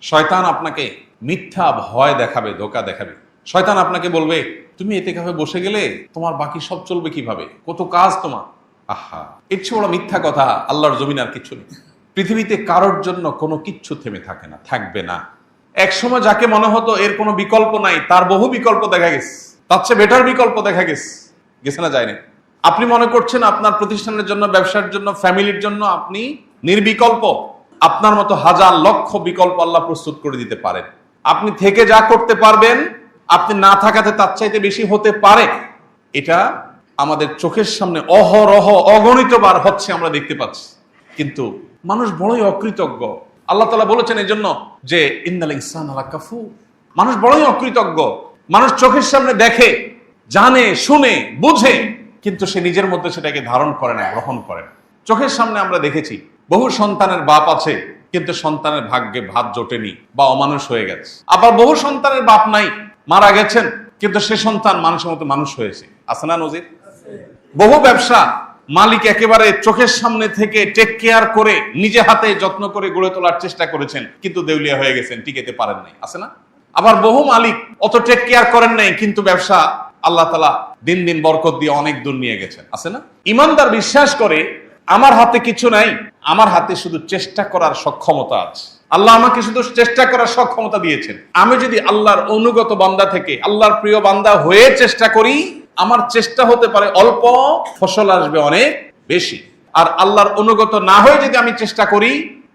শয়তান আপনাকে মিথ্যা ভয় দেখাবে, ধোঁকা দেখাবে। শয়তান আপনাকে বলবে তুমি এতেকাফে বসে গেলে তোমার বাকি সব চলবে কিভাবে, কত কাজ তোমার। আহা, এর চেয়ে বড় মিথ্যা কথা আল্লাহর জমিন আর কিছু নেই। পৃথিবীতে কারোর জন্য কোনো কিচ্ছু থেমে থাকে না, থাকবে না। একসময় যাকে মনে হতো এর কোনো বিকল্প নাই, তার বহু বিকল্প দেখা গেছে, তার চেয়ে বেটার বিকল্প দেখা গেছে না, যায়নি। আপনি মনে করছেন আপনার প্রতিষ্ঠানের জন্য, ব্যবসার জন্য, ফ্যামিলির জন্য আপনি নির্বিকল্প। আপনার মতো হাজার লক্ষ বিকল্প আল্লাহ প্রস্তুত করে দিতে পারেন। আপনি থেকে যা করতে পারবেন, আপনি না থাকাতে তার চাইতে বেশি হতে পারে। এটা আমাদের চোখের সামনে অহরহ অগণিতবার হচ্ছে, আমরা দেখতে পাচ্ছি। কিন্তু মানুষ বড়ই অকৃতজ্ঞ। আল্লাহ তাআলা বলেছেন এই জন্য যে ইন্নাল ইনসানা লাকাফুর, মানুষ বড়ই অকৃতজ্ঞ। মানুষ চোখের সামনে দেখে, জানে, শুনে, বুঝে, কিন্তু সে নিজের মধ্যে সেটাকে ধারণ করে না, গ্রহণ করে না। চোখের সামনে আমরা দেখেছি বহু সন্তানের বাপ আছে, কিন্তু সন্তানের ভাগ্যে ভাত জোটেনি বা অমানুষ হয়ে গেছে। আবার বহু সন্তানের বাপ নাই, মারা গেছেন, কিন্তু সে সন্তান মানুষের মতো মানুষ হয়েছে। আছে না নজির? বহু ব্যবসা মালিক একেবারে চোখের সামনে থেকে টেক কেয়ার করে নিজে হাতে যত্ন করে গড়ে তোলার চেষ্টা করেছেন, কিন্তু দেউলিয়া হয়ে গেছেন, টিকেতে পারেন নাই। আছে না? আবার বহু মালিক অত টেক কেয়ার করেন নাই, কিন্তু ব্যবসা আল্লাহ তাআলা দিন দিন বরকত দিয়ে অনেক দূর নিয়ে গেছেন। আছে না? ইমানদার বিশ্বাস করে আমার হাতে কিছু নাই, আমার হাতে শুধু চেষ্টা করার সক্ষমতা আছে। আল্লাহ আমাকে শুধু চেষ্টা করার সক্ষমতা দিয়েছেন। আমি যদি আল্লাহর অনুগত বান্দা থেকে আল্লাহর প্রিয় বান্দা হয়ে চেষ্টা করি, আমার চেষ্টা হতে পারে অল্প, ফসল আসবে অনেক বেশি। আর আল্লাহর অনুগত না হয়ে যদি আমি চেষ্টা করি,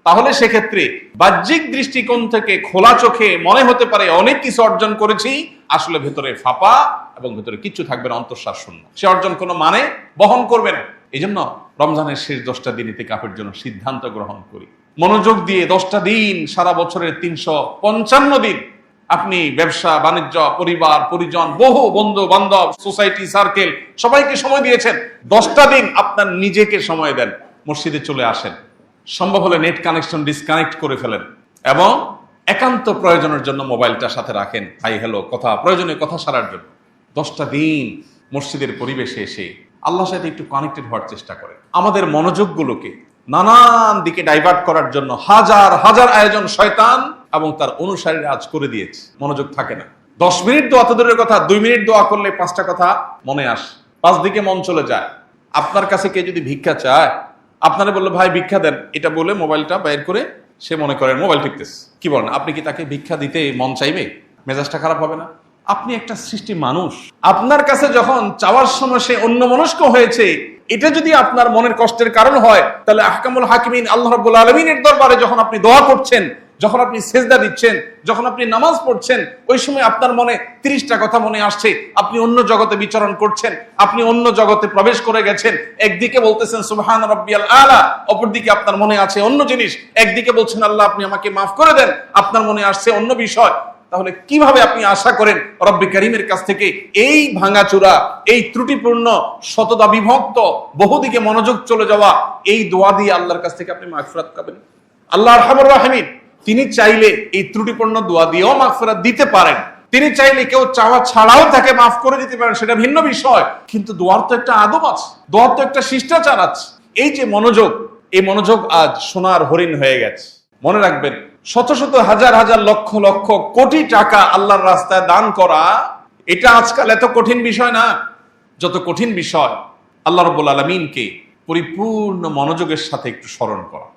তাহলে সেক্ষেত্রে বাহ্যিক দৃষ্টিকোণ থেকে খোলা চোখে মনে হতে পারে অনেক কিছু অর্জন করেছি, আসলে ভেতরে ফাঁপা এবং ভেতরে কিচ্ছু থাকবে না, অন্তঃশ্বাস শূন্য। সে অর্জন কোনো মানে বহন করবে না। এই জন্য রমজানের শেষ 10টা দিন ইতিকাফের জন্য সিদ্ধান্ত গ্রহণ করি। মনোযোগ দিয়ে 10টা দিন, সারা বছরের 355 দিন আপনি ব্যবসা বাণিজ্য, পরিবার পরিজন, বহু বন্ধু বান্ধব, সোসাইটি সার্কেল, সবাইকে সময় দিয়েছেন। 10টা দিন আপনার নিজেকে সময় দেন। মসজিদে চলে আসেন, সম্ভব হলে নেট কানেকশন ডিসকানেক্ট করে ফেলেন এবং একান্ত প্রয়োজনের জন্য মোবাইলটা সাথে রাখেন, হাই হ্যালো কথা, প্রয়োজনীয় কথা সারার জন্য। 10টা দিন মসজিদের পরিবেশে এসে আল্লাহর সাথে একটু কানেক্টেড হওয়ার চেষ্টা করেন। আমাদের মনোযোগগুলোকে নানান দিকে ডাইভার্ট করার জন্য হাজার হাজার আয়োজন শয়তান এবং তার অনুসারীরা আজ করে দিয়েছে। মনোযোগ থাকে না। 10 মিনিট দোয়া তো দূরের কথা, 2 মিনিট দোয়া করলে 5টা কথা মনে আসে, 5 দিকে মন চলে যায়। আপনার কাছে কে যদি ভিক্ষা চায়, আপনারা বললো ভাই ভিক্ষা দেন, এটা বলে মোবাইলটা বের করে সে মনে করেন মোবাইল টিপতেছে। কি বলেন? আপনি কি তাকে ভিক্ষা দিতে মন চাইবে? মেজাজটা খারাপ হবে না? আপনি একটা সৃষ্টি মানুষ, আপনার কাছে যখন চাওয়ার সময় সে অন্যমনস্ক হয়েছে, এটা যদি আপনার মনের কষ্টের কারণ হয়, তাহলে আহকামুল হাকিমিন আল্লাহ রাব্বুল আলামিনের দরবারে যখন আপনি দোয়া করছেন, যখন আপনি সেজদা দিচ্ছেন, যখন আপনি নামাজ পড়ছেন, ওই সময় আপনার মনে 30টা কথা মনে আসছে। আপনি অন্য জগতে বিচরণ করছেন, আপনি অন্য জগতে প্রবেশ করে গেছেন। একদিকে বলতেছেন সুবহান রাব্বিয়াল আলা, অপরদিকে আপনার মনে আছে অন্য জিনিস। একদিকে বলছেন আল্লাহ আপনি আমাকে মাফ করে দেন, আপনার মনে আসছে অন্য বিষয়। তাহলে কিভাবে আপনি আশা করেন রব্বে কারীমের কাছ থেকে এই ভাঙাচোরা, এই ত্রুটিপূর্ণ, শতদা বিভক্ত, বহুদিকে মনোযোগ চলে যাওয়া এই দোয়া দিয়ে আল্লাহর কাছ থেকে আপনি মাগফিরাত পাবেন? আল্লাহ আরহামুর রাহিমিন, তিনি চাইলে এই ত্রুটিপূর্ণ দোয়া দিয়েও মাগফিরাত দিতে পারেন। তিনি চাইলে কেউ চাওয়া ছাড়াও তাকে মাফ করে দিতে পারেন, সেটা ভিন্ন বিষয়। কিন্তু দোয়ার তো একটা আদব আছে, দোয়ার তো একটা শিষ্টাচার আছে। এই যে মনোযোগ, এই মনোযোগ আজ সোনার হরিণ হয়ে গেছে। মনে রাখবেন, শত শত হাজার হাজার লক্ষ লক্ষ কোটি টাকা আল্লাহর রাস্তায় দান করা, এটা আজকাল এত কঠিন বিষয় না। যত কঠিন বিষয় আল্লাহ রাব্বুল আলামিনকে পরিপূর্ণ মনোযোগের সাথে একটু স্মরণ করা।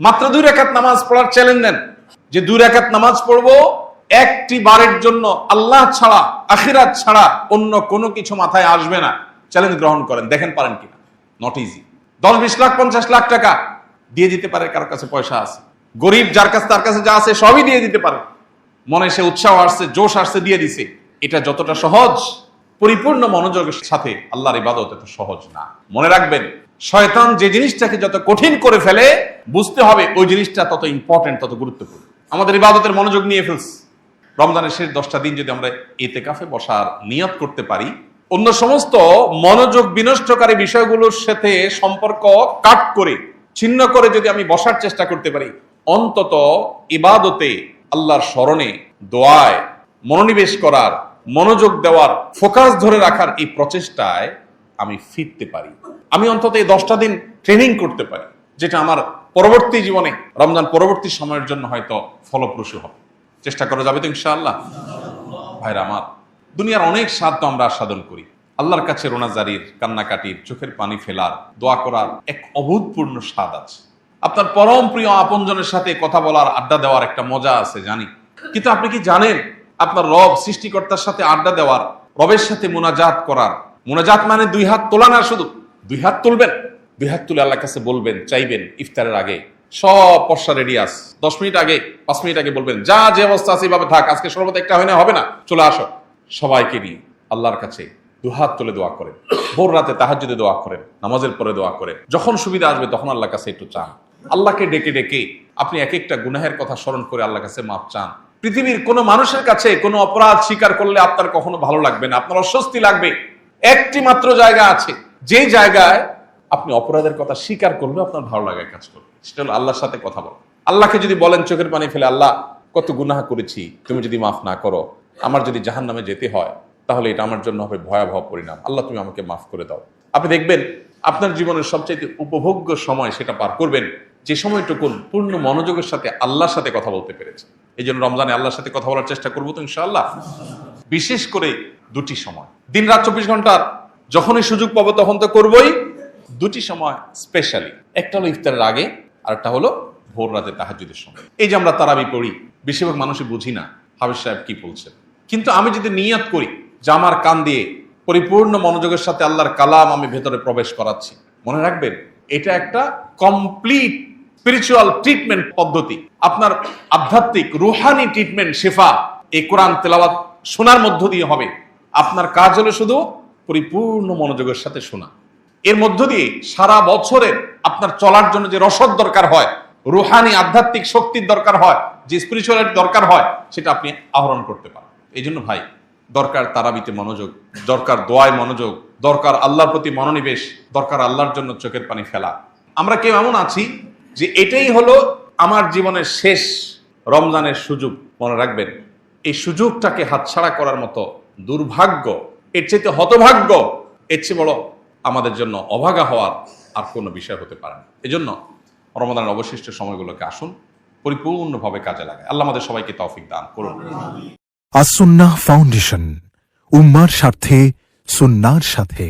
মাত্র 2 রাকাত নামাজ পড়ার চ্যালেঞ্জ নেন, যে 2 রাকাত নামাজ পড়বো, একটি বারের জন্য আল্লাহ ছাড়া, আখিরাত ছাড়া অন্য কোনো কিছু মাথায় আসবে না। চ্যালেঞ্জ গ্রহণ করেন, দেখেন পারেন কিনা। Not easy. 10-20 লাখ 50 লাখ টাকা দিয়ে দিতে পারে, কারোর কাছে পয়সা আছে, গরিব যার কাছে, তার কাছে যা আছে সবই দিয়ে দিতে পারে। মনে সে উৎসাহ আসছে, জোশ আসছে, দিয়ে দিছে। এটা যতটা সহজ, পরিপূর্ণ মনোযোগের সাথে আল্লাহর ইবাদত এত সহজ না। মনে রাখবেন, শয়তান যে জিনিসটাকে যত কঠিন করে ফেলে, বুঝতে হবে ওই জিনিসটা তত ইম্পর্টেন্ট, তত গুরুত্বপূর্ণ। আমাদের ইবাদতের মনোযোগ নিয়ে ফেলছে। রমজানের শেষ 10টা দিন যদি আমরা ইতিকাফে বসার নিয়ত করতে পারি, অন্য সমস্ত মনোযোগ বিনষ্টকারী বিষয়গুলোর সাথে সম্পর্ক কাট করে, ছিন্ন করে যদি আমি বসার চেষ্টা করতে পারি, অন্তত ইবাদতে, আল্লাহর স্মরণে, দোয়ায় মনোনিবেশ করার, মনোযোগ দেওয়ার, ফোকাস ধরে রাখার এই প্রচেষ্টায় আমি ফিরতে পারি। আমি অন্তত এই 10টা দিন ট্রেনিং করতে পারি, যেটা আমার পরবর্তী জীবনে, রমজান পরবর্তী সময়ের জন্য হয়তো ফলপ্রসূ হবে। চেষ্টা করা যাবে তো ইনশাআল্লাহ? ভাইরা আমার, দুনিয়ার অনেক স্বাদ তো আমরা আস্বাদন করি। আল্লাহর কাছে রোনাজারির, কান্নাকাটির, চোখের পানি ফেলার, দোয়া করার এক অভূতপূর্ণ স্বাদ আছে। আপনার পরম প্রিয় আপনজনের সাথে কথা বলার, আড্ডা দেওয়ার একটা মজা আছে, জানি। কিন্তু আপনি কি জানেন, আপনার রব সৃষ্টিকর্তার সাথে আড্ডা দেওয়ার, রবের সাথে মুনাজাত করার, মুনাজাত মানে দুই হাত তোলা না, শুধু দুই হাত তুলবেন, দুই হাত তুলে আল্লাহর কাছে বলবেন, চাইবেন। ইফতারের আগে সব পশা রেডি আস, 10 মিনিট আগে, 5 মিনিট আগে বলবেন, যা যে অবস্থা আছে এইভাবে থাক, আজকে শরবত একটা হয় না, হবে না, চলে আসো। সবাইকে নিয়ে আল্লাহর কাছে দুহাত তুলে দোয়া করেন। ভোর রাতে তাহাজ্জুদে দোয়া করেন, নামাজের পরে দোয়া করেন। যখন সুবিধা আসবে তখন আল্লাহর কাছে একটু চান। আল্লাহকে ডেকে ডেকে আপনি এক একটা গুনাহের কথা স্মরণ করে আল্লাহর কাছে মাপ চান। পৃথিবীর কোনো মানুষের কাছে কোনো অপরাধ স্বীকার করলে আপনার কখনো ভালো লাগবে না, আপনার অস্বস্তি লাগবে। একটি মাত্র জায়গা আছে, যে জায়গায় আপনি অপরাধের কথা স্বীকার করলে আপনার ভালো লাগায় কাজ করবে, সেটা হলো আল্লাহর সাথে কথা বলা। আল্লাহকে যদি বলেন চোখের পানি ফেলে, আল্লাহ কত গুনাহ করেছি, তুমি যদি মাফ না করো, আমার যদি জাহান্নামে যেতে হয়, তাহলে এটা আমার জন্য হবে ভয়াবহ পরিণাম, আল্লাহ তুমি আমাকে মাফ করে দাও। আপনি দেখবেন আপনার জীবনের সবচেয়ে উপভোগ্য সময় সেটা পার করবেন যে সময়টুকুন পূর্ণ মনোযোগের সাথে আল্লাহর সাথে কথা বলতে পেরেছে। এই জন্য রমজানে আল্লাহর সাথে কথা বলার চেষ্টা করবো তো ইনশাআল্লাহ। বিশেষ করে দুটি সময়, দিন রাত 24 ঘন্টার যখনই সুযোগ পাবো তখন তো করবোই। দুটি সময় স্পেশালি, একটা হলো ইফতারের আগে, আর একটা হলো ভোর রাতে তাহাজ্জুদের সময়। এই যে আমরা তারাবি পড়ি, বেশিরভাগ মানুষই বুঝি না হাফেজ সাহেব কি বলছেন। কিন্তু আমি যদি নিয়াত করি যে আমার কান দিয়ে পরিপূর্ণ মনোযোগের সাথে আল্লাহর কালাম আমি ভেতরে প্রবেশ করাচ্ছি, মনে রাখবেন এটা একটা কমপ্লিট স্পিরিচুয়াল ট্রিটমেন্ট পদ্ধতি, আপনার আধ্যাত্মিক রুহানি ট্রিটমেন্ট, শেফা এই কোরআন তেলাওয়াত শোনার মধ্য দিয়ে হবে। আপনার কাজ হলো শুধু পরিপূর্ণ মনোযোগের সাথে শোনা। এর মধ্য দিয়ে সারা বছরের আপনার চলার জন্য যে রসদ দরকার হয়, রুহানি আধ্যাত্মিক শক্তির দরকার হয়, যে স্পিরিচুয়ালিটি দরকার হয়, সেটা আপনি আহরণ করতে পারেন। এই জন্য ভাই, দরকার তারাবিতে মনোযোগ, দরকার দোয়ায় মনোযোগ, দরকার আল্লাহর প্রতি মনোনিবেশ, দরকার আল্লাহর জন্য চোখের পানি ফেলা। আমরা কেউ এমন আছি যে এটাই হলো আমার জীবনের শেষ রমজানের সুযোগ। মনে রাখবেন, এই সুযোগটাকে হাতছাড়া করার মতো দুর্ভাগ্য, এর চেয়ে হতভাগ্য, এর চেয়ে বড় আমাদের জন্য অভাগা হওয়ার আর কোনো বিষয় হতে পারে না। এজন্য রমজানের অবশিষ্ট সময়গুলোকে আসুন পরিপূর্ণভাবে কাজে লাগায়। আল্লাহ আমাদের সবাইকে তৌফিক দান করুন। আস-সুন্নাহ ফাউন্ডেশন, উম্মার স্বার্থে, সুন্নাহর সাথে।